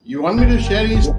You want me to share his?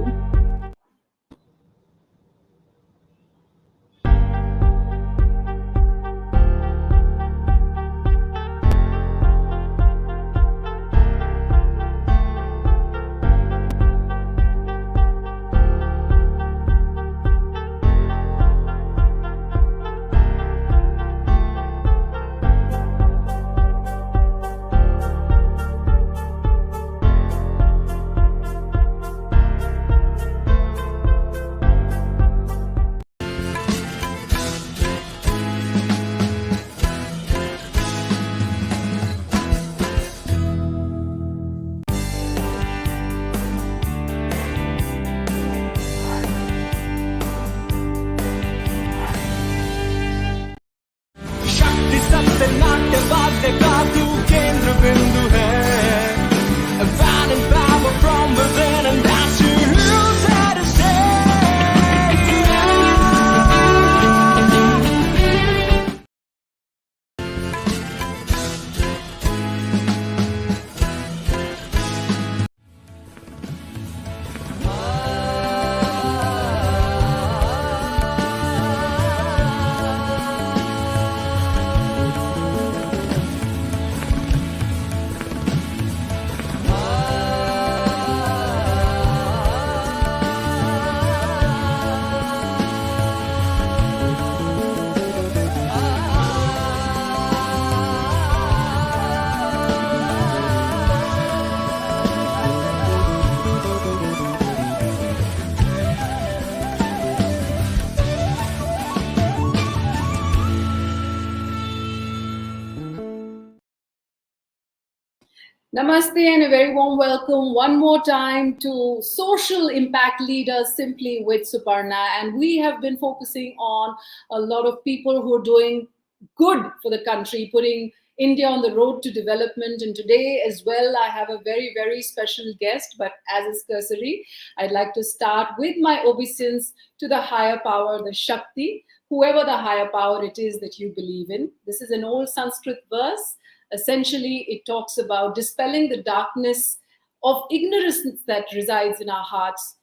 Namaste and a very warm welcome one more time to Social Impact Leaders Simply with Suparnaa. And we have been focusing on a lot of people who are doing good for the country, putting India on the road to development. And today as well, I have a very, very special guest, but as is cursory, I'd like to start with my obeisance to the higher power, the Shakti, whoever the higher power it is that you believe in. This is an old Sanskrit verse. Essentially, it talks about dispelling the darkness of ignorance that resides in our hearts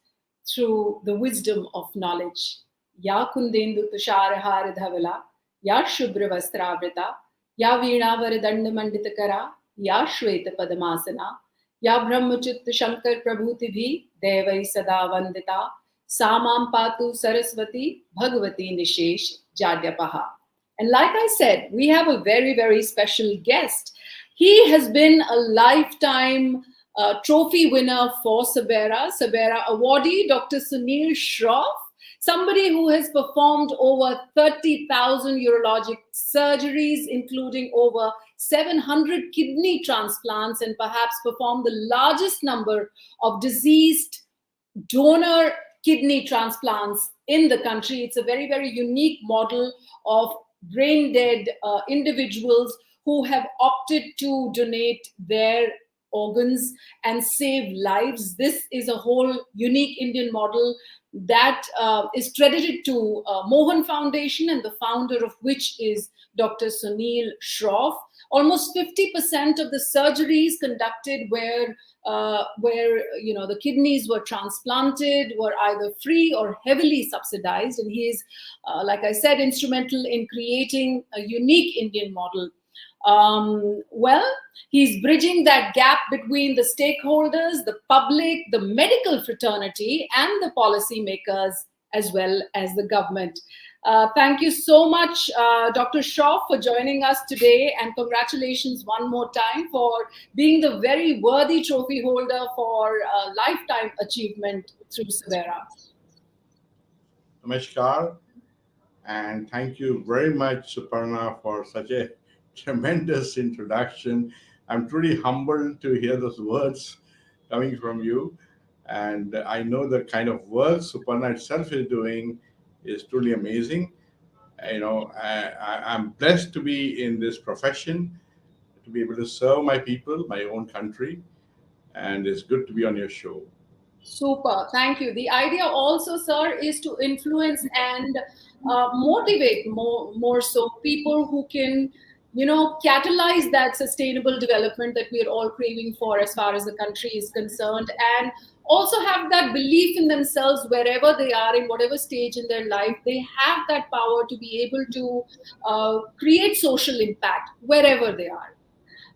through the wisdom of knowledge. Ya kundendu tusharahara dhavala, ya shubhra vastravrita, ya veena varadanda manditakara, ya shweta padamasana, ya brahmachitta shankar prabhutibhi, devai sada vandita, samam patu saraswati, bhagavati nishesh jadyapaha. And like I said, we have a very, very special guest. He has been a lifetime trophy winner for SABERA awardee, Dr. Sunil Shroff, somebody who has performed over 30,000 urologic surgeries, including over 700 kidney transplants, and perhaps performed the largest number of deceased donor kidney transplants in the country. It's a very, very unique model of brain dead individuals who have opted to donate their organs and save lives. This is a whole unique Indian model that is credited to MOHAN Foundation, and the founder of which is Dr. Sunil Shroff. Almost 50% of the surgeries conducted where the kidneys were transplanted were either free or heavily subsidized, and he is, like I said, instrumental in creating a unique Indian model. He's bridging that gap between the stakeholders, the public, the medical fraternity, and the policymakers, as well as the government. Thank you so much, Dr. Shroff, for joining us today, and congratulations one more time for being the very worthy trophy holder for lifetime achievement through SABERA. Namaskar, and thank you very much, Suparnaa, for such a tremendous introduction. I'm truly humbled to hear those words coming from you, and I know the kind of work Suparnaa itself is doing is truly amazing. I'm blessed to be in this profession, to be able to serve my people, my own country, and it's good to be on your show. Super, thank you. The idea also, sir, is to influence and motivate more so people who can, catalyze that sustainable development that we are all craving for as far as the country is concerned, and also have that belief in themselves wherever they are, in whatever stage in their life. They have that power to be able to create social impact wherever they are.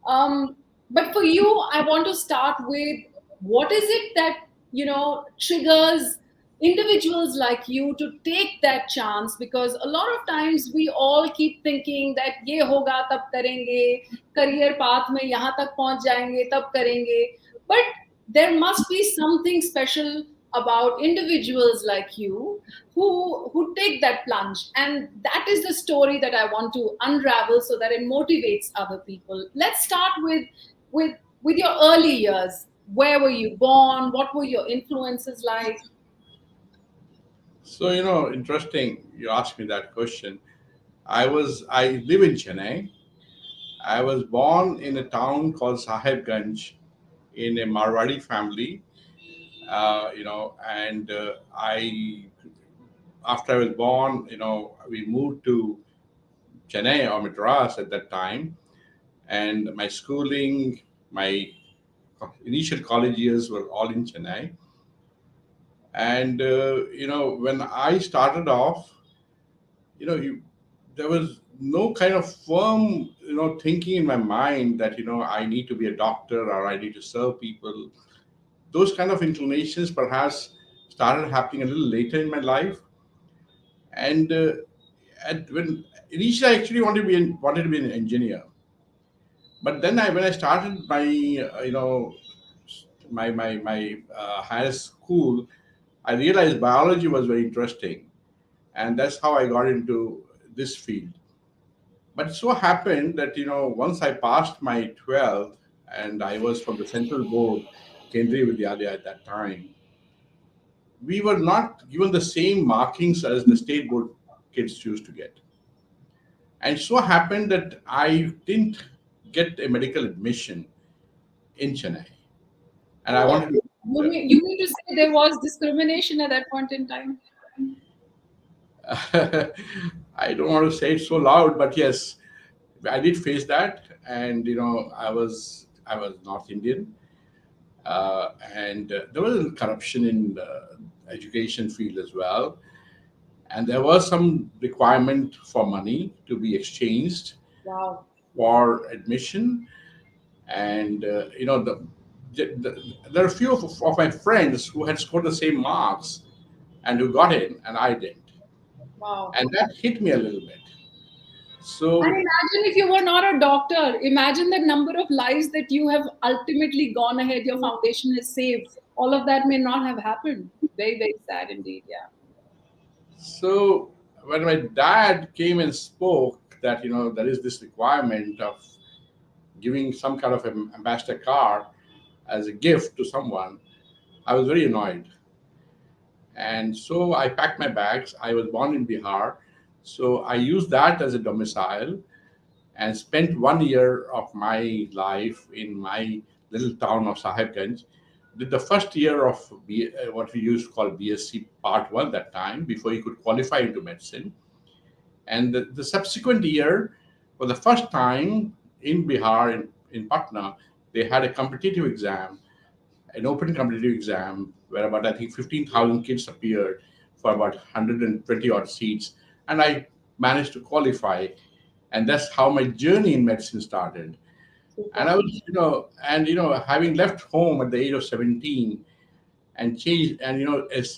um, but for you, I want to start with, what is it that, triggers individuals like you to take that chance? Because a lot of times we all keep thinking that ye hoga tab karenge, career path mein yahan tak pahunch jayenge tab karenge. But there must be something special about individuals like you who take that plunge, and that is the story that I want to unravel so that it motivates other people. Let's start with with your early years. Where were you born? What were your influences like? So, interesting you asked me that question. I live in Chennai. I was born in a town called Sahibganj in a Marwadi family, and I after I was born, we moved to Chennai or Madras at that time, and my schooling, my initial college years were all in Chennai. And when I started off, there was no kind of firm, thinking in my mind that I need to be a doctor or I need to serve people. Those kind of inclinations perhaps started happening a little later in my life. And when initially I actually wanted to be an engineer, but then when I started my higher school, I realized biology was very interesting, and that's how I got into this field. But it so happened that once I passed my 12th, and I was from the central board, Kendriya Vidyalaya at that time, we were not given the same markings as the state board kids used to get. And it so happened that I didn't get a medical admission in Chennai, and I Oh, wanted to. you mean to say there was discrimination at that point in time? I don't want to say it so loud, but yes, I did face that, and I was North Indian, and there was a little corruption in the education field as well, and there was some requirement for money to be exchanged Wow. for admission, and there are a few of my friends who had scored the same marks and who got in, and I didn't, Wow. and that hit me a little bit. And So imagine if you were not a doctor. Imagine the number of lives that you have ultimately gone ahead, your foundation has saved. All of that may not have happened. Very, very sad indeed. Yeah. So when my dad came and spoke that there is this requirement of giving some kind of an ambassador car as a gift to someone, I was very annoyed, and so I packed my bags. I was born in Bihar, so I used that as a domicile and spent 1 year of my life in my little town of Sahibganj. Did the first year of what we used to call BSc Part One that time before you could qualify into medicine. And the subsequent year, for the first time in Bihar, in Patna, they had a competitive exam, an open competitive exam, where about, I think, 15,000 kids appeared for about 120 odd seats. And I managed to qualify. And that's how my journey in medicine started. And Super. I was, having left home at the age of 17 and changed, and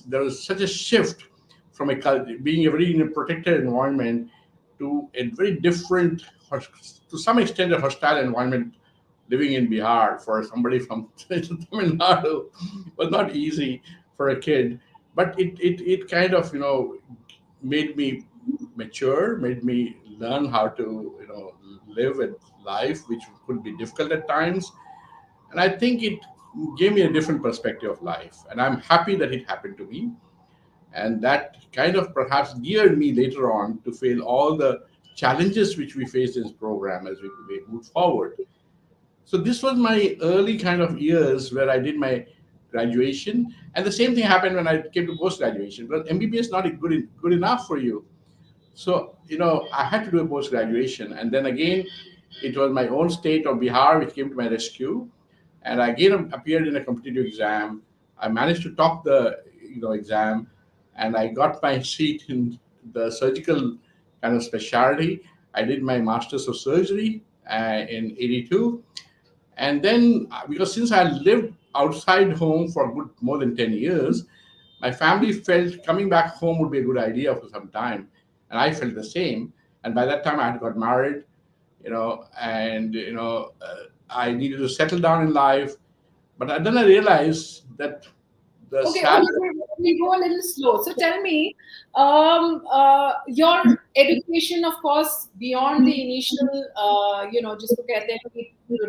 there was such a shift from being a very protected environment to a very different, to some extent, a hostile environment. Living in Bihar for somebody from Tamil Nadu was not easy for a kid, but it kind of made me mature, made me learn how to live a life which could be difficult at times, and I think it gave me a different perspective of life, and I'm happy that it happened to me, and that kind of perhaps geared me later on to face all the challenges which we faced in this program as we moved forward. So this was my early kind of years where I did my graduation, and the same thing happened when I came to post graduation. But MBBS not good enough for you, so I had to do a post graduation, and then again, it was my own state of Bihar which came to my rescue, and I again appeared in a competitive exam. I managed to top the exam, and I got my seat in the surgical kind of specialty. I did my master's of surgery in '82, and then because since I lived outside home for a good more than 10 years, my family felt coming back home would be a good idea for some time, and I felt the same. And by that time, I had got married, and I needed to settle down in life. But then I realized that the Okay, sad. okay, we go a little slow. So tell me, your education, of course, beyond the initial, जिसको कहते हैं कि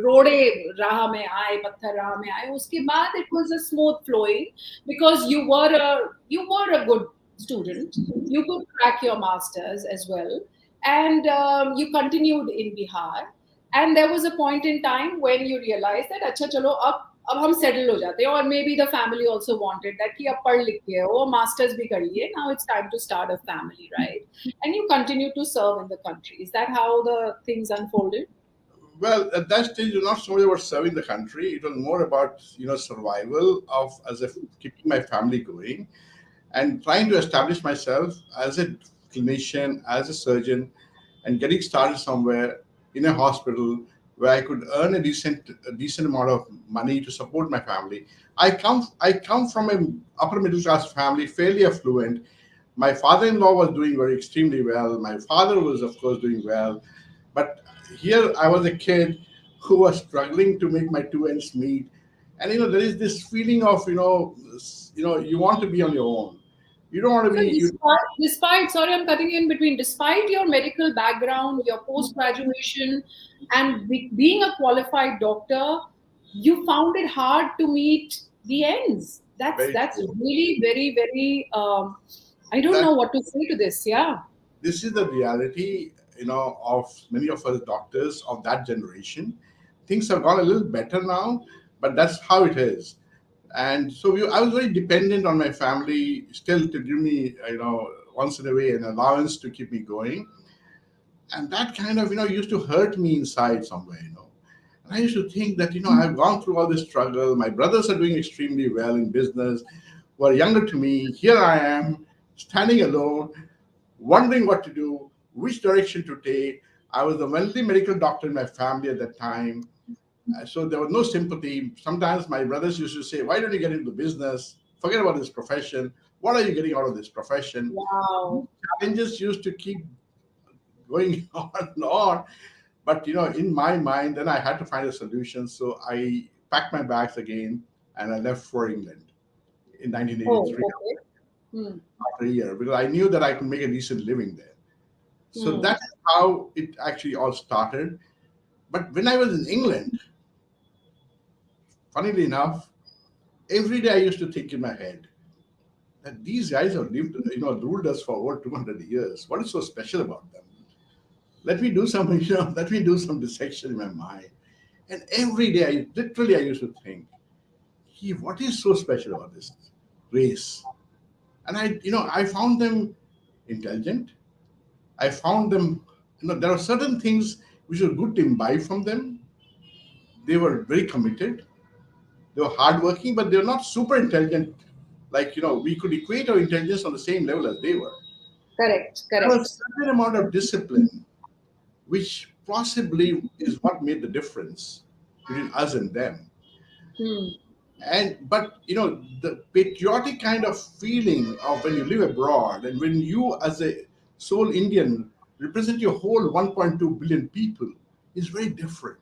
रोड़े राह में आए, पत्थर राह में आए, उसके बाद it was a smooth flowing because you were a good student. You could crack your masters as well, and you continued in Bihar. And there was a point in time when you realized that अच्छा चलो अब हम settle हो जाते हैं और may be the family also wanted that कि अब पढ़ लिख के हो मास्टर्स भी कर लिए now it's time to start a family right and you continue to serve in the country is that how the things unfolded Well, at that stage, it was not so much about serving the country. It was more about survival of as if keeping my family going and trying to establish myself as a clinician, as a surgeon, and getting started somewhere in a hospital where I could earn a decent amount of money to support my family. I come from an upper middle class family, fairly affluent. My father-in-law was doing very extremely well. My father was, of course, doing well. But here I was a kid who was struggling to make my two ends meet. And there is this feeling of you want to be on your own. You don't want to so be you. despite sorry I'm cutting you in between despite your medical background your post graduation and being a qualified doctor you found it hard to meet the ends Very that's true. really very very I don't That know what to say to this yeah. this is the reality, of many of us doctors of that generation. Things have gone a little better now, but that's how it is. And so I was very dependent on my family still to give me, once in a way, an allowance to keep me going. And that kind of, used to hurt me inside somewhere. And I used to think that, I've gone through all this struggle. My brothers are doing extremely well in business, who are younger to me. Here I am, standing alone, wondering what to do, which direction to take. I was the only medical doctor in my family at that time. So there was no sympathy. Sometimes my brothers used to say, "Why don't you get into business? Forget about this profession. What are you getting out of this profession?" Wow. Challenges used to keep going on and on. But in my mind, then I had to find a solution. So I packed my bags again and I left for England in Oh, 1983 okay. Hmm. after a year because I knew that I could make a decent living there. So Hmm. that's how it actually all started. But when I was in England, funnily enough, every day I used to think in my head that these guys have lived, ruled us for over 200 years. What is so special about them? Let me do some, let me do some dissection in my mind. And every day, I used to think, what is so special about this race? And I found them intelligent. I found them, there are certain things which are good to imbibe from them. They were very committed. They were hardworking, but they were not super intelligent. Like, we could equate our intelligence on the same level as they were. Correct, There was a correct. certain amount of discipline, which possibly is what made the difference between us and them. Hmm. But the patriotic kind of feeling of when you live abroad and when you, as a sole Indian, represent your whole 1.2 billion people is very different.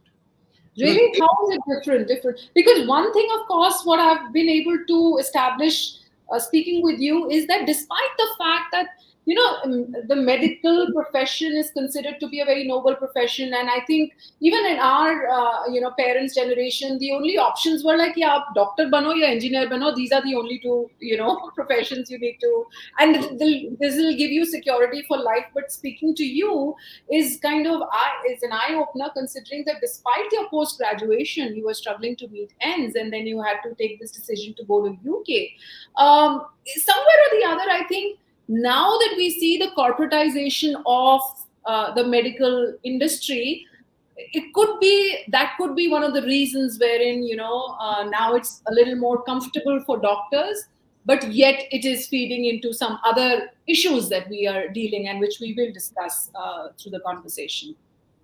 Because Really, how is it different? Different because one thing, of course, what I've been able to establish speaking with you is that despite the fact that the medical profession is considered to be a very noble profession, and I think even in our parents' generation, the only options were like, yeah, doctor bano ya engineer bano. These are the only two professions you need to, and this will give you security for life. But speaking to you is kind of is an eye opener considering that despite your post graduation you were struggling to meet ends and then you had to take this decision to go to UK. Somewhere or the other I think now that we see the corporatization of the medical industry that could be one of the reasons wherein, now it's a little more comfortable for doctors, but yet it is feeding into some other issues that we are dealing, and which we will discuss through the conversation.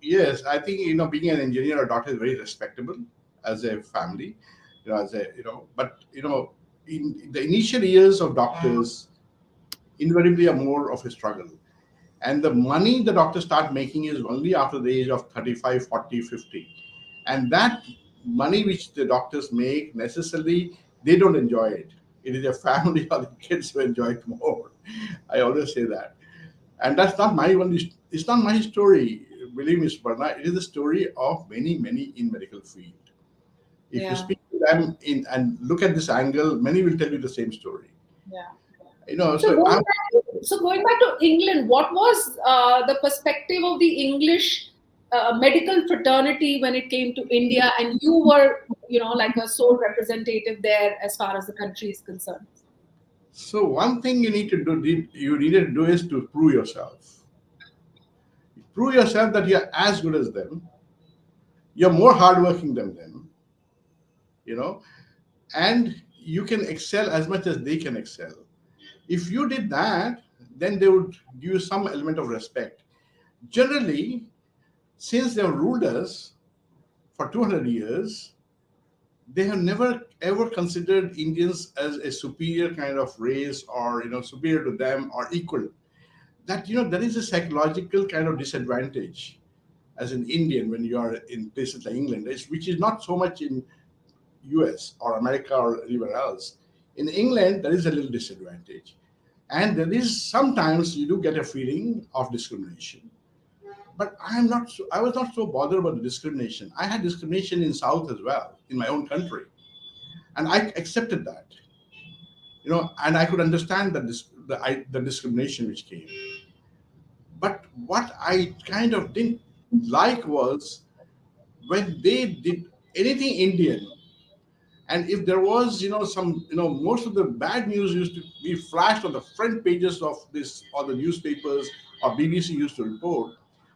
Yes, I think being an engineer or doctor is very respectable as a family, but in the initial years of doctors invariably are more of a struggle. And the money the doctors start making is only after the age of 35, 40, 50. And that money which the doctors make, necessarily, they don't enjoy it. It is their family or the kids who enjoy it more. I always say that. And that's not my only, it's not my story. Believe me, Suparna, it is the story of many, many in medical field. If you Yeah, speak to them and look at this angle, many will tell you the same story. yeah. So So going I'm back going back to England, what was the perspective of the English medical fraternity when it came to India, and you were, like a sole representative there as far as the country is concerned? So one thing you needed to do is to prove yourself. Prove yourself that you're as good as them. You're more hardworking than them, you know, and you can excel as much as they can excel. If you did that, then they would give you some element of respect. Generally, since they have ruled us for 200 years, they have never ever considered Indians as a superior kind of race, or superior to them or equal. That there is a psychological kind of disadvantage as an Indian when you are in places like England, which is not so much in US or America or anywhere else. In England, there is a little disadvantage. And there is sometimes you do get a feeling of discrimination. But I was not so bothered about the discrimination. I had discrimination in South as well, in my own country. And I accepted that, and I could understand the discrimination which came. But what I kind of didn't like was when they did anything Indian, and if there was, some, most of the bad news used to be flashed on the front pages of this or the newspapers or BBC used to report,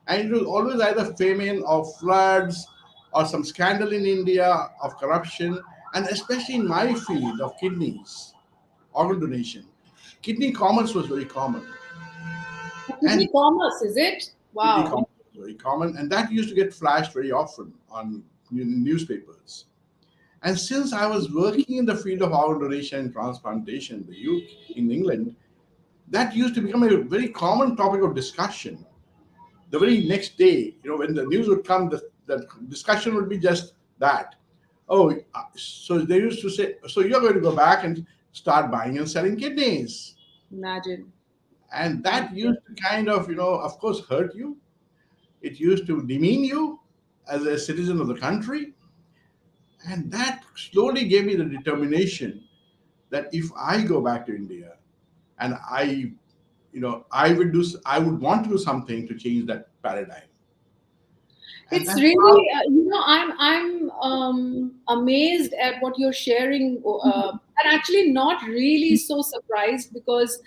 and it was always either famine or floods or some scandal in India of corruption, and especially in my field of kidneys, organ donation, kidney commerce was very common, and Kidney commerce, is it? kidney Wow. commerce was very common, and that used to get flashed very often on newspapers. And since I was working in the field of organ donation and transplantation in the UK, in England, that used to become a very common topic of discussion. The very next day, when the news would come, the discussion would be just that. Oh, so they used to say, so you're going to go back and start buying and selling kidneys. Imagine. And that used to kind of course, hurt you. It used to demean you as a citizen of the country. And that slowly gave me the determination that if I go back to India and I would want to do something to change that paradigm. And It's that's how. really, I'm amazed at what you're sharing, and actually not really so surprised, because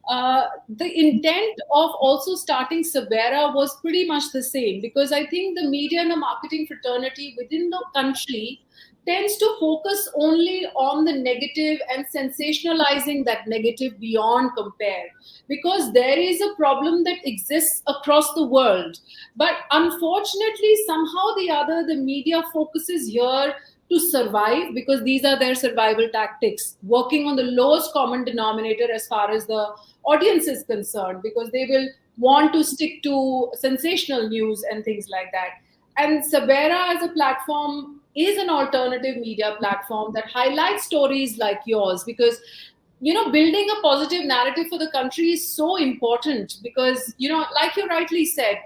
the intent of also starting Sabera was pretty much the same. Because I think the media and the marketing fraternity within the country tends to focus only on the negative and sensationalizing that negative beyond compare, because there is a problem that exists across the world, but unfortunately, somehow the other, the media focuses here to survive, because these are their survival tactics, working on the lowest common denominator as far as the audience is concerned, because they will want to stick to sensational news and things like that. And Sabera as a platform is an alternative media platform that highlights stories like yours, because building a positive narrative for the country is so important, because like you rightly said,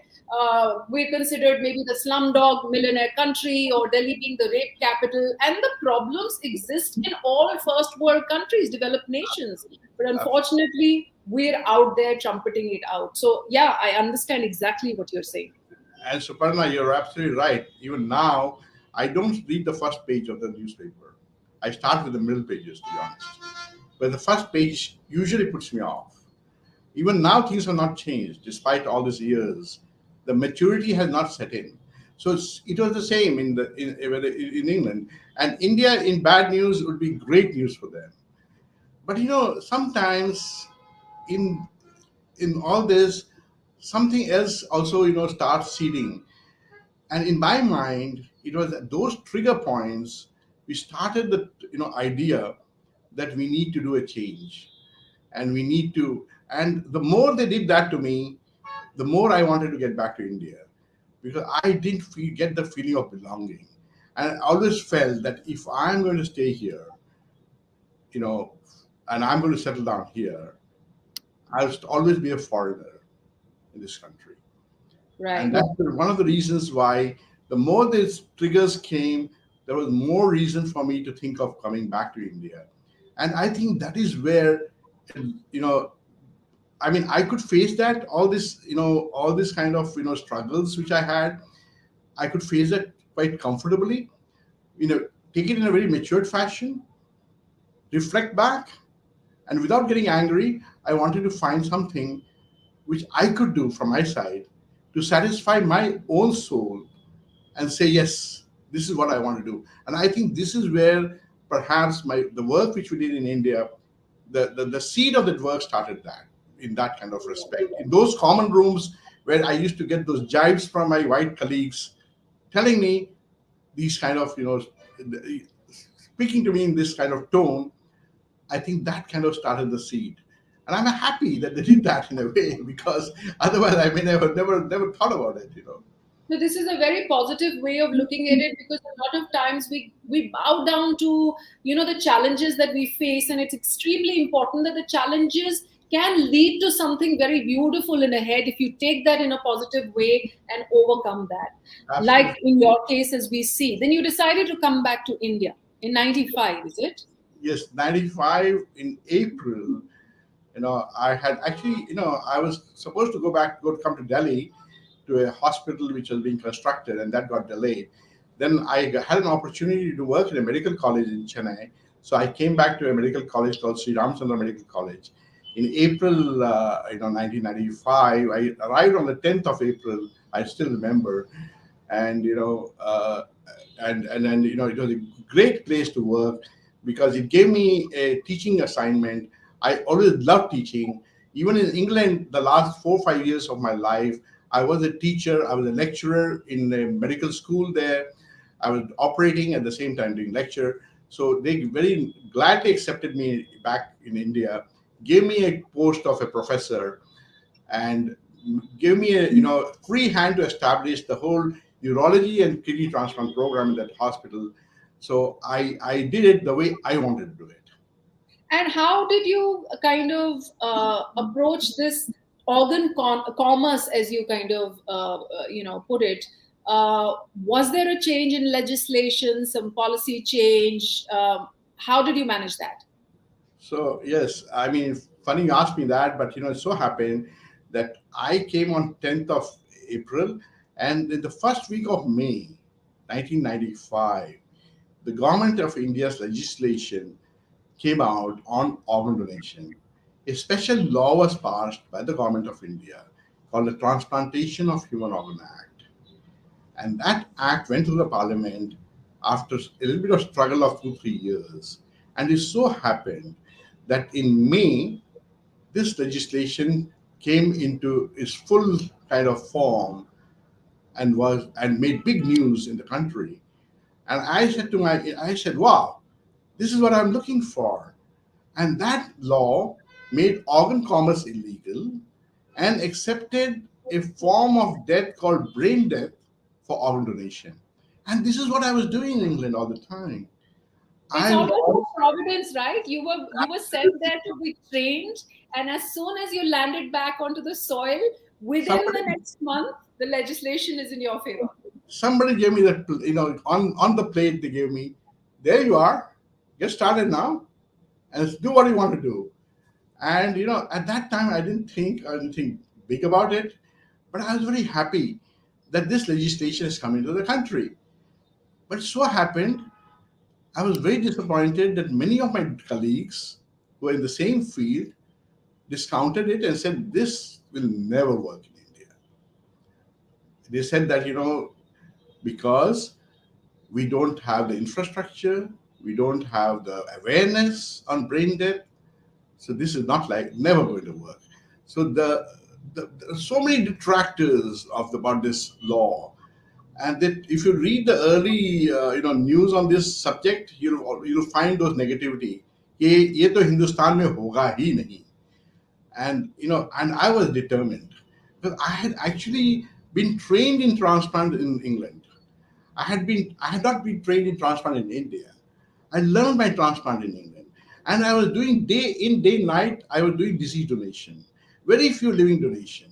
we're considered maybe the slumdog millionaire country, or Delhi being the rape capital, and the problems exist in all first world countries, developed nations, but unfortunately we're out there trumpeting it out. So yeah, I understand exactly what you're saying. And Suparna, you're absolutely right. Even now, I don't read the first page of the newspaper. I start with the middle pages, to be honest. But the first page usually puts me off. Even now, things have not changed despite all these years. The maturity has not set in. So it was the same in England. And India in bad news would be great news for them. But sometimes in all this, something else also starts seeding. And in my mind, it was at those trigger points we started the idea that we need to do a change, and we need to. And the more they did that to me, the more I wanted to get back to India, because I didn't get the feeling of belonging. And I always felt that if I'm going to stay here, you know, and I'm going to settle down here, I'll always be a foreigner in this country. And Right. that's one of the reasons why the more these triggers came, there was more reason for me to think of coming back to India. And I think that is where, you know, I mean, I could face that, all this kind of, struggles which I had. I could face that quite comfortably, take it in a very matured fashion, reflect back, and without getting angry, I wanted to find something which I could do from my side to satisfy my own soul and say, yes, this is what I want to do. And I think this is where perhaps the work which we did in India, the seed of that work started that, in that kind of respect. In those common rooms where I used to get those jibes from my white colleagues telling me these kind of, speaking to me in this kind of tone, I think that kind of started the seed. And I'm happy that they did that in a way, because otherwise I may never thought about it. So this is a very positive way of looking at it, because a lot of times we bow down to the challenges that we face, and it's extremely important that the challenges can lead to something very beautiful in ahead if you take that in a positive way and overcome that. Like Absolutely. in your case, as we see, then you decided to come back to India in '95, is it? Yes, 95 in April. I had actually, I was supposed to come to Delhi to a hospital which was being constructed, and that got delayed. Then I had an opportunity to work in a medical college in Chennai. So I came back to a medical college called Sri Ramchandra Medical College. In April, 1995, I arrived on the 10th of April. I still remember. And, and then, it was a great place to work because it gave me a teaching assignment. I always loved teaching. Even in England, the last 4 or 5 years of my life, I was a teacher. I was a lecturer in a medical school there. I was operating at the same time doing lecture. So they very gladly accepted me back in India, gave me a post of a professor, and gave me a free hand to establish the whole urology and kidney transplant program in that hospital. So I did it the way I wanted to do it. And how did you kind of approach this commerce, as you kind of put it? Was there a change in legislation, some policy change? How did you manage that? So yes, I mean, funny you asked me that, but it so happened that I came on 10th of April, and in the first week of May, 1995, the government of India's legislation came out on organ donation. A special law was passed by the government of India called the Transplantation of Human Organ Act. And that act went through the parliament after a little bit of struggle of 2 3 years. And it so happened that in May, this legislation came into its full kind of form and made big news in the country. And I said, wow, this is what I'm looking for. And that law made organ commerce illegal and accepted a form of death called brain death for organ donation. And this is what I was doing in England all the time. It's I always was providence, right? You were sent there to be trained, and as soon as you landed back onto the soil, within the somebody next month, the legislation is in your favor. somebody gave me that, on the plate they gave me, there you are, get started now and do what you want to do. And at that time I didn't think big about it, but I was very happy that this legislation is coming to the country. But it so happened I was very disappointed that many of my colleagues who are in the same field discounted it and said this will never work in India. They said that because we don't have the infrastructure, we don't have the awareness on brain death. So this is not like never going to work. So there are so many detractors of about this law, and that if you read the early news on this subject, you'll find those negativity. ये तो हिंदुस्तान में होगा ही नहीं. And I was determined because I had actually been trained in transplant in England. I had not been trained in transplant in India. I learned my transplant in England. And I was doing day in, day night, I was doing disease donation. Very few living donation.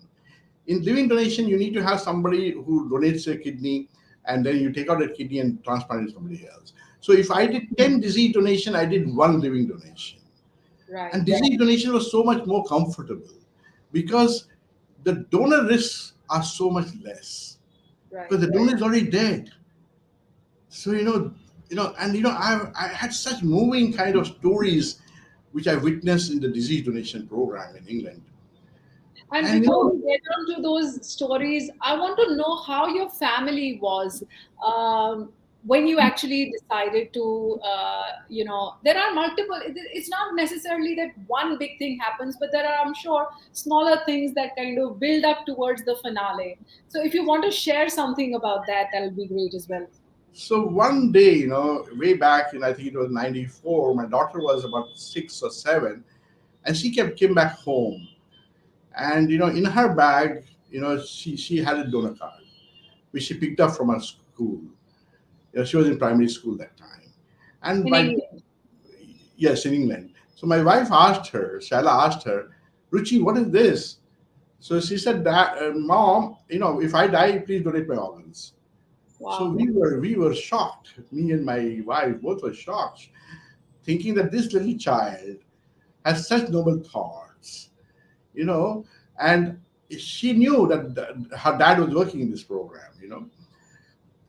In living donation, you need to have somebody who donates a kidney, and then you take out that kidney and transplant it to somebody else. So if I did 10 disease donation, I did one living donation. Right. And disease donation was so much more comfortable because the donor risks are so much less. Right. Because the donor is already dead. So I had such moving kind of stories which I witnessed in the disease donation program in England. And before we get on to those stories, I want to know how your family was when you actually decided to, there are multiple, it's not necessarily that one big thing happens, but there are, I'm sure, smaller things that kind of build up towards the finale. So if you want to share something about that, that'll be great as well. So one day, way back in, I think it was 94, my daughter was about 6 or 7, and she came back home. And, in her bag, she had a donor card, which she picked up from her school. She was in primary school that time. And In England. Yes, in England. So my wife asked her, Shaila asked her, Ruchi, what is this? So she said, Mom, if I die, please donate my organs. Wow. So we were shocked. Me and my wife both were shocked, thinking that this little child has such noble thoughts, and she knew that her dad was working in this program.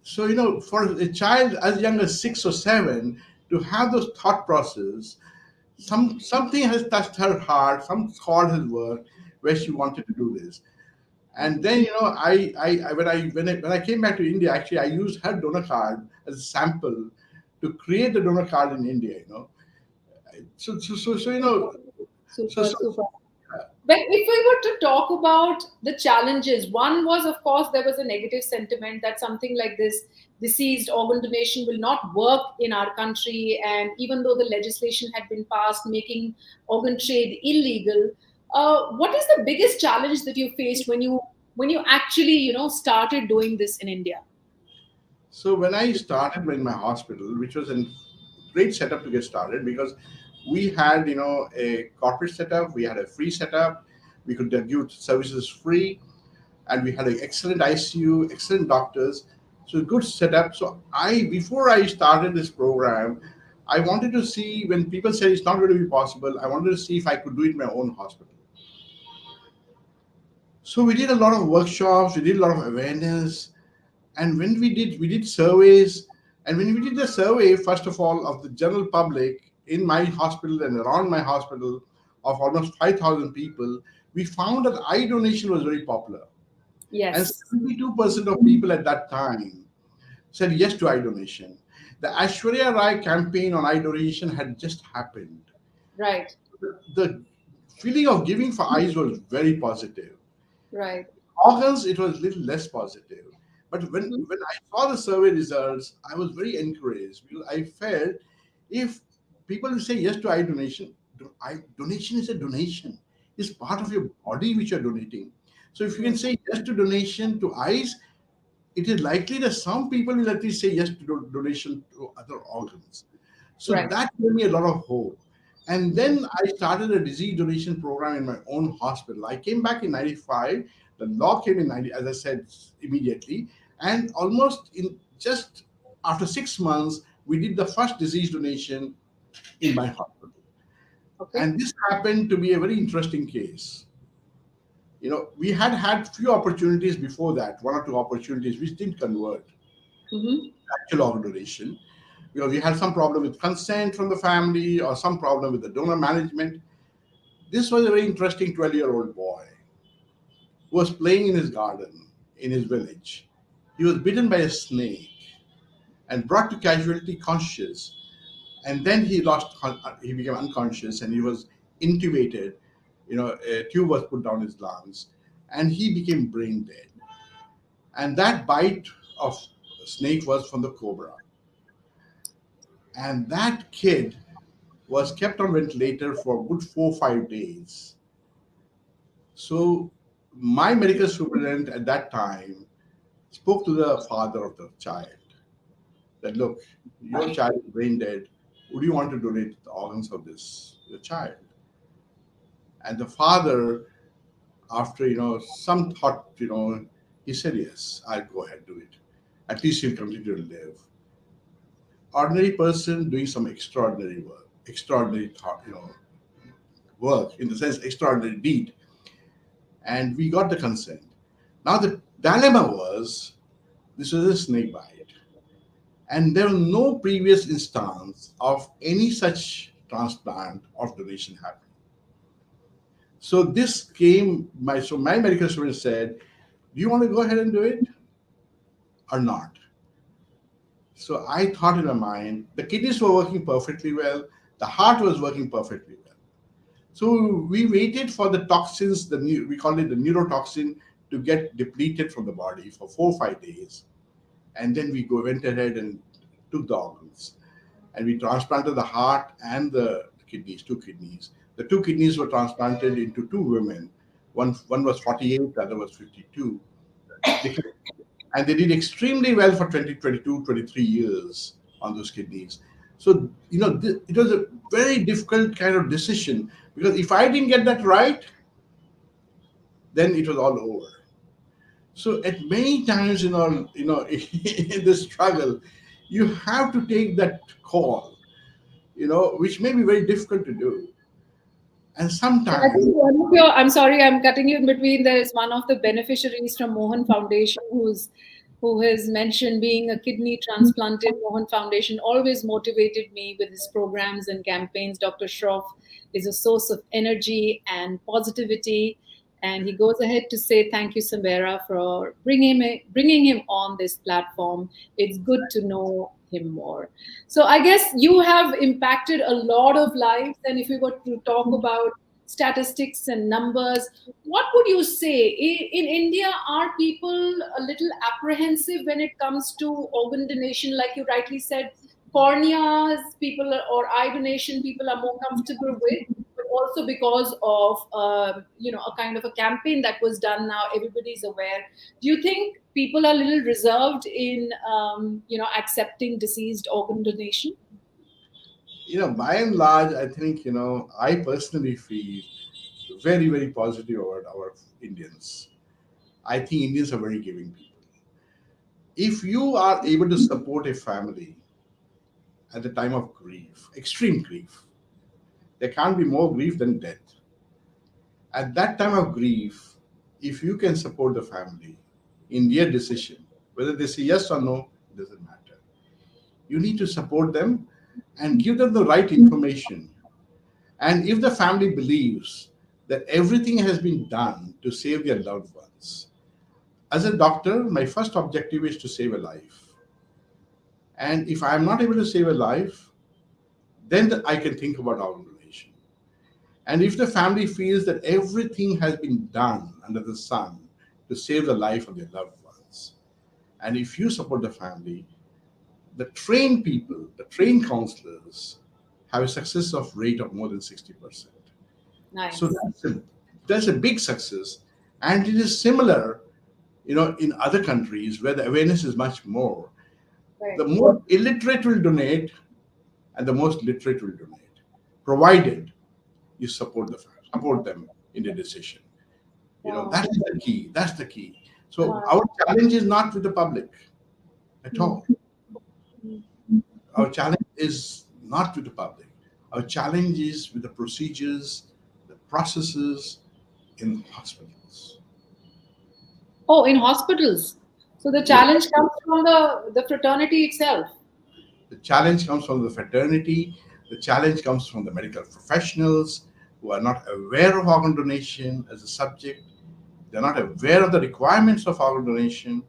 So for a child as young as 6 or 7 to have those thought process, something has touched her heart, some chord has worked where she wanted to do this. And then when I came back to India, actually I used her donor card as a sample to create the donor card in India. So Super. But if we were to talk about the challenges, one was, of course, there was a negative sentiment that something like this deceased organ donation will not work in our country. And even though the legislation had been passed making organ trade illegal, what is the biggest challenge that you faced when you actually started doing this in India? So when I started in my hospital, which was a great setup to get started because we had a corporate setup, we had a free setup, we could give services free, and we had an excellent ICU, excellent doctors, so good setup. So before I started this program, I wanted to see, when people said it's not going to be possible, I wanted to see if I could do it in my own hospital. So we did a lot of workshops, we did a lot of awareness, and when we did surveys, and when we did the survey, first of all, of the general public in my hospital and around my hospital of almost 5,000 people, we found that eye donation was very popular. Yes. And 72% of people at that time said yes to eye donation. The Aishwarya Rai campaign on eye donation had just happened. Right. The feeling of giving for eyes was very positive. Right. Organs, it was a little less positive. But when I saw the survey results, I was very encouraged because I felt if people will say yes to eye donation, donation is a donation. It's part of your body which you're donating. So if you can say yes to donation to eyes, it is likely that some people will at least say yes to donation to other organs. So that gave me a lot of hope. And then I started a disease donation program in my own hospital. I came back in 95. The law came in 90, as I said, immediately. And almost in just after 6 months, we did the first disease donation in my hospital. Okay. And this happened to be a very interesting case. We had few opportunities before that, 1 or 2 opportunities which didn't convert actual organ donation. Because we had some problem with consent from the family or some problem with the donor management. This was a very interesting 12-year-old boy who was playing in his garden in his village. He was bitten by a snake and brought to casualty conscious, and then he became unconscious, and he was intubated. A tube was put down his lungs, and he became brain dead. And that bite of snake was from the cobra. And that kid was kept on ventilator for a good 4 or 5 days. So my medical superintendent at that time spoke to the father of the child that, look, your child is brain dead. Would you want to donate the organs of your child? And the father, after some thought, he said, yes, I'll go ahead, do it. At least he'll continue to live. Ordinary person doing some extraordinary work, extraordinary thought, work, in the sense extraordinary deed. And we got the consent. Now the dilemma was, this was a snake bite, and there was no previous instance of any such transplant or donation happening. So this my medical student said, do you want to go ahead and do it or not? So I thought in my mind, the kidneys were working perfectly well, the heart was working perfectly well. So we waited for the toxins, we call it the neurotoxin, to get depleted from the body for 4 or 5 days. And then we went ahead and took the organs. And we transplanted the heart and the kidneys, 2 kidneys. The 2 kidneys were transplanted into 2 women. One was 48, the other was 52. And they did extremely well for 20, 22, 23 years on those kidneys. So, it was a very difficult kind of decision, because if I didn't get that right, then it was all over. So at many times, in this struggle, you have to take that call, which may be very difficult to do. And I sometimes, think I'm sorry, I'm cutting you in between. There is one of the beneficiaries from MOHAN Foundation who has mentioned, being a kidney transplanted. MOHAN Foundation always motivated me with his programs and campaigns. Dr. Shroff is a source of energy and positivity. And he goes ahead to say, thank you, SABERA, for bringing him on this platform. It's good to know him more. So I guess you have impacted a lot of lives. And if we were to talk about statistics and numbers, what would you say? In India, are people a little apprehensive when it comes to organ donation? Like you rightly said, corneas people or eye donation people are more comfortable with, but also because of a kind of a campaign that was done. Now everybody's aware. Do you think people are a little reserved in accepting deceased organ donation? by and large, I think, I personally feel very, very positive about our Indians. I think Indians are very giving people. If you are able to support a family at the time of grief, extreme grief, there can't be more grief than death. At that time of grief, if you can support the family in their decision, whether they say yes or no, it doesn't matter. You need to support them and give them the right information. And if the family believes that everything has been done to save their loved ones, as a doctor, my first objective is to save a life. And if I'm not able to save a life, then I can think about organ donation. And if the family feels that everything has been done under the sun to save the life of their loved ones, and if you support the family, the trained people, the trained counselors, have a success of rate of more than 60%. Nice. So that's a big success. And it is similar, in other countries where the awareness is much more. Right. The more illiterate will donate and the most literate will donate, provided you support them in the decision. Wow. That is the key. That's the key. So Wow. our challenge is not with the public at all. Our challenge is not with the public. Our challenge is with the procedures, the processes in hospitals. Oh, in hospitals. So the challenge comes from the fraternity itself. The challenge comes from the fraternity. The challenge comes from the medical professionals who are not aware of organ donation as a subject. They're not aware of the requirements of organ donation.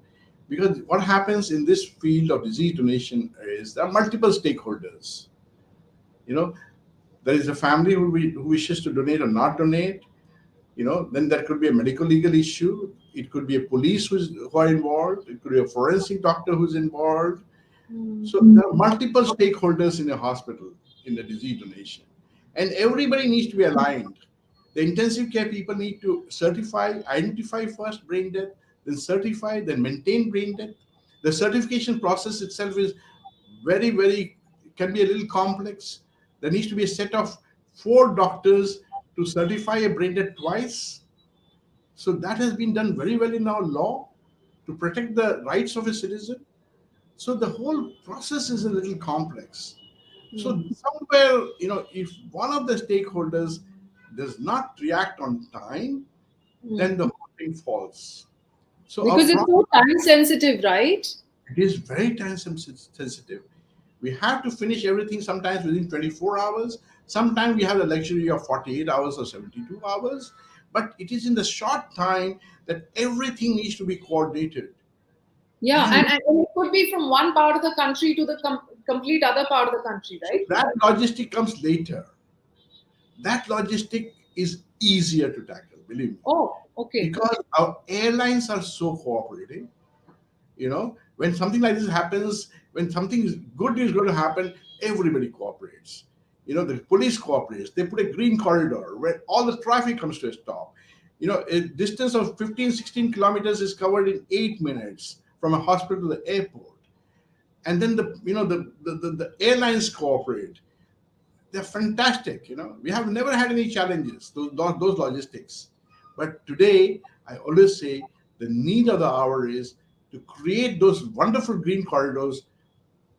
Because what happens in this field of disease donation is there are multiple stakeholders. You know, there is a family who wishes to donate or not donate. Then there could be a medical legal issue. It could be a police who are involved. It could be a forensic doctor who's involved. Mm. So there are multiple stakeholders in a hospital in the disease donation, and everybody needs to be aligned. The intensive care people need to identify first brain death, then certify, then maintain brain death. The certification process itself is very, very, can be a little complex. There needs to be a set of 4 doctors to certify a brain death twice. So that has been done very well in our law to protect the rights of a citizen. So the whole process is a little complex. So Mm. somewhere, if one of the stakeholders does not react on time, then Mm. the whole thing falls. So our Because it's process so time sensitive, right? is very time sensitive. We have to finish everything sometimes within 24 hours. Sometimes we have the luxury of 48 hours or 72 hours. But it is in the short time that everything needs to be coordinated. Yeah, And and it could be from one part of the country to the complete other part of the country, so right? that logistic comes later. That logistic is easier to tackle, believe me, Oh, okay. because our airlines are so cooperative. When something like this happens, when something good is going to happen, everybody cooperates. The police cooperates. They put a green corridor where all the traffic comes to a stop. A distance of 15, 16 kilometers is covered in 8 minutes from a hospital to the airport. And then the airlines cooperate. They're fantastic. We have never had any challenges, those logistics. But today, I always say the need of the hour is to create those wonderful green corridors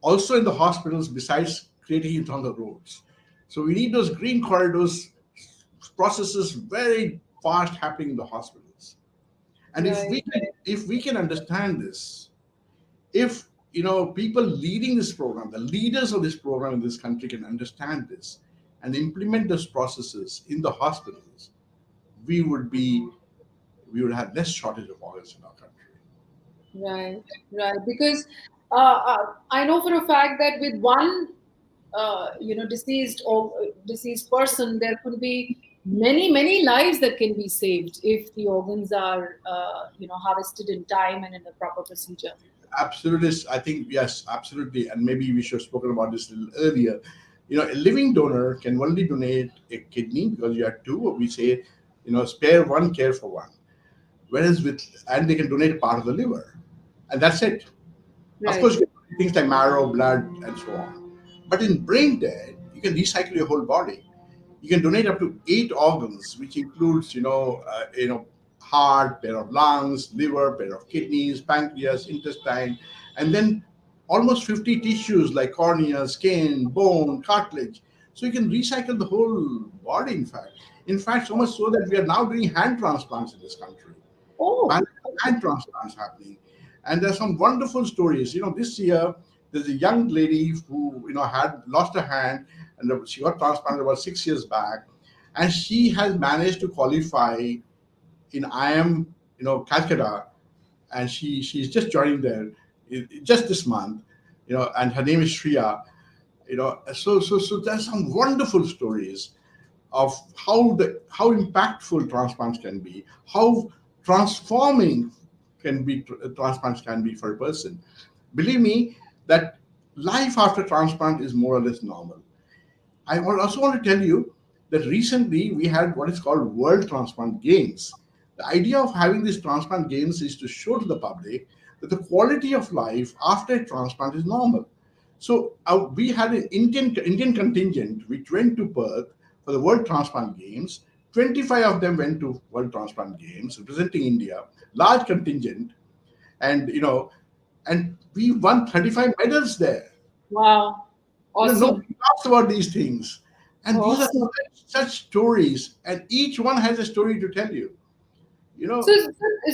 also in the hospitals, besides creating it on the roads. So we need those green corridors processes very fast happening in the hospitals. And if Right. we can understand this, if people leading this program, the leaders of this program in this country can understand this and implement those processes in the hospitals, we would be we would have less shortage of organs in our country. Right, right. Because I know for a fact that with one, deceased or deceased person, there could be many, many lives that can be saved if the organs are, harvested in time and in the proper procedure. Absolutely, I think yes, absolutely, and maybe we should have spoken about this a little earlier. A living donor can only donate a kidney because you have two. We say, spare one, care for one. Whereas and they can donate part of the liver, and that's it. Of Right. course, you can do things like marrow, blood, and so on. But in brain dead, you can recycle your whole body. You can donate up to 8 organs, which includes, heart, pair of lungs, liver, pair of kidneys, pancreas, intestine, and then almost 50 tissues like cornea, skin, bone, cartilage. So you can recycle the whole body. In fact, so much so that we are now doing hand transplants in this country. Oh, Hand transplants happening. And there's some wonderful stories. This year there's a young lady who had lost her hand, and she got transplanted about 6 years back, and she has managed to qualify in IM, Calcutta, and she's just joining there just this month, and her name is Shriya. So there's some wonderful stories of how impactful transplants can be, how transforming transplants can be for a person. Believe me that life after transplant is more or less normal. Also want to tell you that recently we had what is called World Transplant Games. The idea of having these transplant games is to show to the public that the quality of life after a transplant is normal. So we had an Indian contingent which went to Perth for the World Transplant Games. 25 of them went to World Transplant Games representing India, large contingent, and and we won 35 medals there. wow. Awesome. Nobody talks about these things, and these are Awesome. such stories, and each one has a story to tell you. You So, know,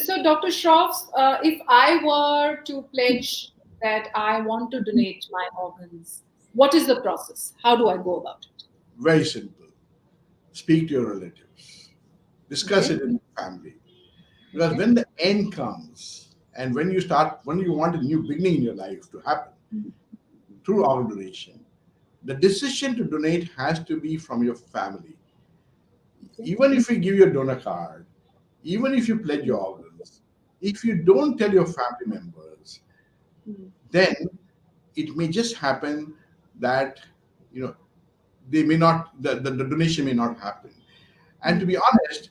so Dr. Shroff, if I were to pledge that I want to donate my organs, what is the process? How do I go about it? very simple. Speak to your relatives, discuss Okay. it in the family, because Okay. when the end comes And when you want a new beginning in your life to happen through organ donation, the decision to donate has to be from your family. Okay. Even if you give your donor card, even if you pledge your organs, if you don't tell your family members, Mm. then it may just happen that you know they may not the donation may not happen. And to Mm. be honest,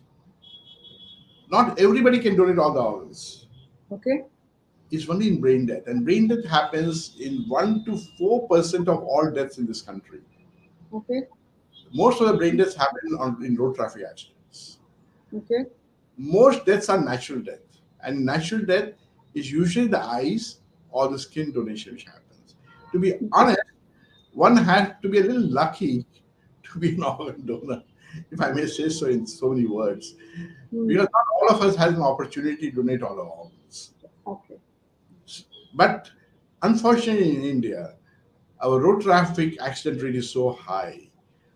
not everybody can donate all the organs. Okay. It's only in brain death, and brain death happens in 1 to 4% of all deaths in this country. Okay. Most of the brain deaths happen in road traffic accidents. Okay. Most deaths are natural death, and natural death is usually the eyes or the skin donation which happens. To be Okay. honest, one has to be a little lucky to be an organ donor, if I may say so in so many words, Mm. because not all of us has an opportunity to donate all our organs. Okay. But unfortunately, in India, our road traffic accident rate is so high.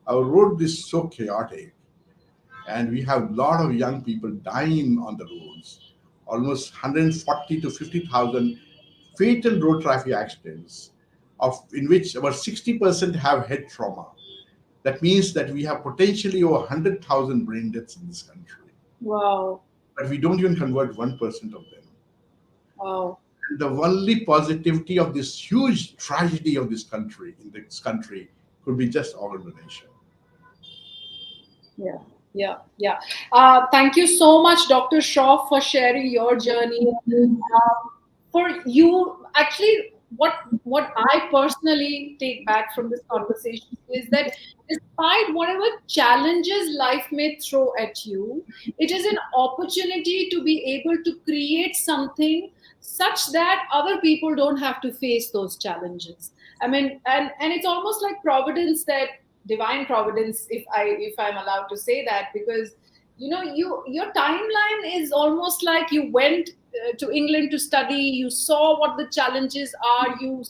Our road is so chaotic, and we have a lot of young people dying on the roads. Almost 140 to 50,000 fatal road traffic accidents, of in which about 60% have head trauma. That means that we have potentially over 100,000 brain deaths in this country, Wow. but we don't even convert 1% of them. Wow. And the only positivity of this huge tragedy of this country, could be just organ donation. Yeah, yeah, yeah. Thank you so much, Dr. Shroff, for sharing your journey. For you, actually, what I personally take back from this conversation is that despite whatever challenges life may throw at you, it is an opportunity to be able to create something such that other people don't have to face those challenges. I mean, and it's almost like providence, that divine providence, if I'm allowed to say that, because your timeline is almost like you went to England to study, you saw what the challenges are, you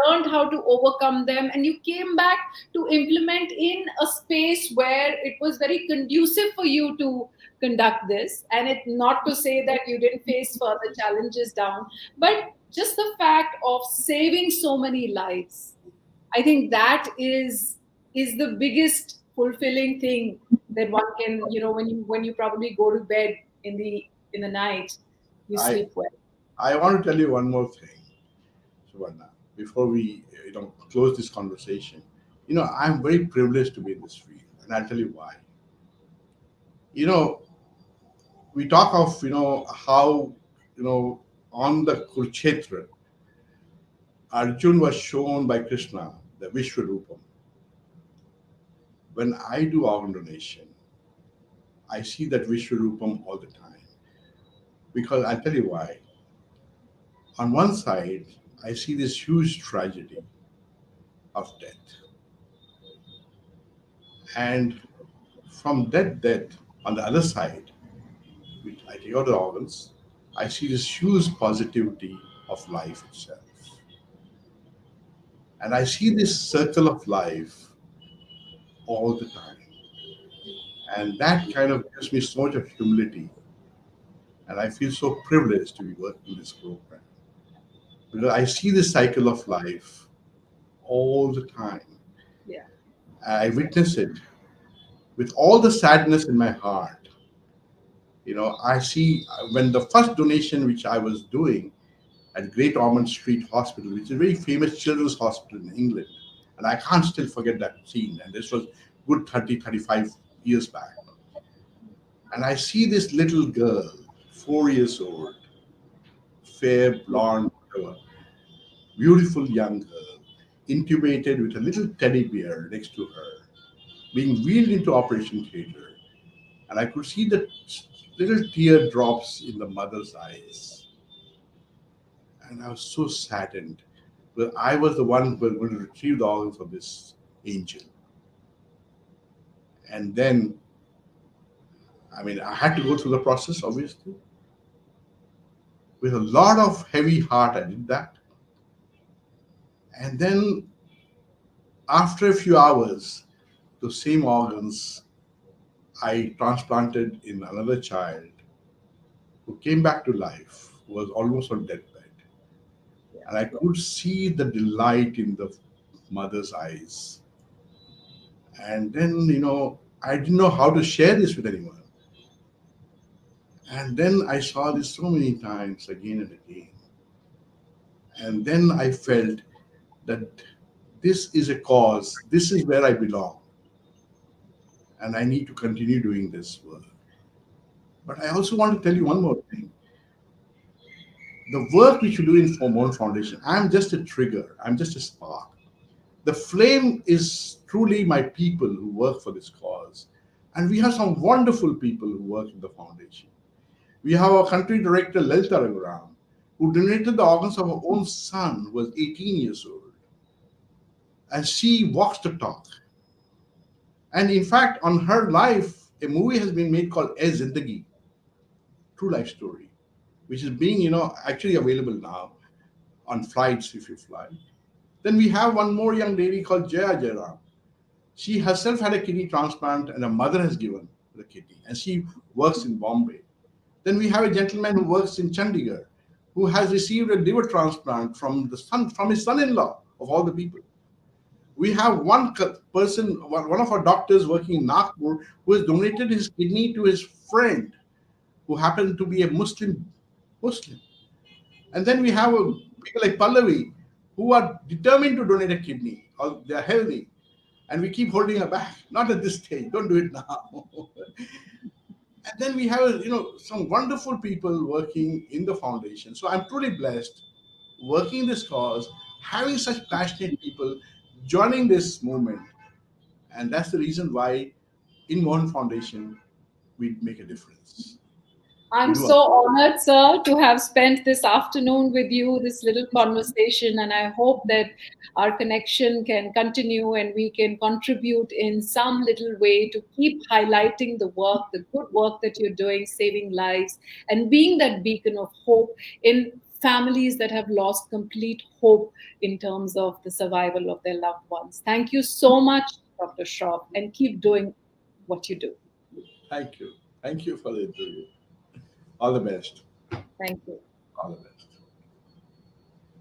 learned how to overcome them, and you came back to implement in a space where it was very conducive for you to conduct this. And it, not to say that you didn't face further challenges down, but just the fact of saving so many lives, I think that is the biggest fulfilling thing that one can, when you probably go to bed in the night, you I sleep well. I want to tell you one more thing, Suparnaa, before we close this conversation. I'm very privileged to be in this field, and I'll tell you why. You know, we talk of how on the Kurukshetra, Arjun was shown by Krishna the vishwarupa. When I do organ donation, I see that vishwarupam all the time, because I'll tell you why. On one side, I see this huge tragedy of death, and from that death, on the other side, which I take out the organs, I see this huge positivity of life itself. And I see this circle of life all the time. And that kind of gives me so much of humility. And I feel so privileged to be working in this program. Because I see this cycle of life all the time. Yeah. I witness it with all the sadness in my heart. I see when the first donation which I was doing at Great Ormond Street Hospital, which is a very famous children's hospital in England. And I can't still forget that scene. And this was good 30, 35 years back. And I see this little girl, 4 years old, fair, blonde, whatever, beautiful young girl, intubated with a little teddy bear next to her, being wheeled into operation theater. And I could see the little teardrops in the mother's eyes. And I was so saddened. But I was the one who was going to retrieve the organs of this angel. And then, I had to go through the process, obviously. With a lot of heavy heart, I did that. And then, after a few hours, the same organs I transplanted in another child who came back to life. was almost on deathbed. Yeah. And I could see the delight in the mother's eyes. And then, I didn't know how to share this with anyone. And then I saw this so many times again and again. And then I felt that this is a cause, this is where I belong, and I need to continue doing this work. But I also want to tell you one more thing. The work which you do in MOHAN Foundation, I'm just a trigger, I'm just a spark. The flame is truly my people who work for this cause. And we have some wonderful people who work in the foundation. We have our country director, Lalita Raghuram, who donated the organs of her own son, who was 18 years old. And she walks the talk. And in fact, on her life, a movie has been made called "Ae Zindagi," true life story, which is being, actually available now on flights if you fly. Then we have one more young lady called Jaya Jairam. She herself had a kidney transplant and her mother has given the kidney, and she works in Bombay. Then we have a gentleman who works in Chandigarh who has received a liver transplant from his son-in-law of all the people. We have one person, one of our doctors working in Nagpur, who has donated his kidney to his friend who happened to be a Muslim. And then we have people like Pallavi who are determined to donate a kidney. Or they are healthy, and we keep holding her back. Not at this stage. Don't do it now. And then we have, some wonderful people working in the foundation. So I'm truly blessed working this cause, having such passionate people joining this movement. And that's the reason why in MOHAN Foundation, we make a difference. We I'm do. so honored, sir, to have spent this afternoon with you, this little conversation, and I hope that our connection can continue and we can contribute in some little way to keep highlighting the work, the good work that you're doing, saving lives, and being that beacon of hope in families that have lost complete hope in terms of the survival of their loved ones. Thank you so much, Dr. Shroff, and keep doing what you do. Thank you. Thank you for the interview. All the best. Thank you. All the best.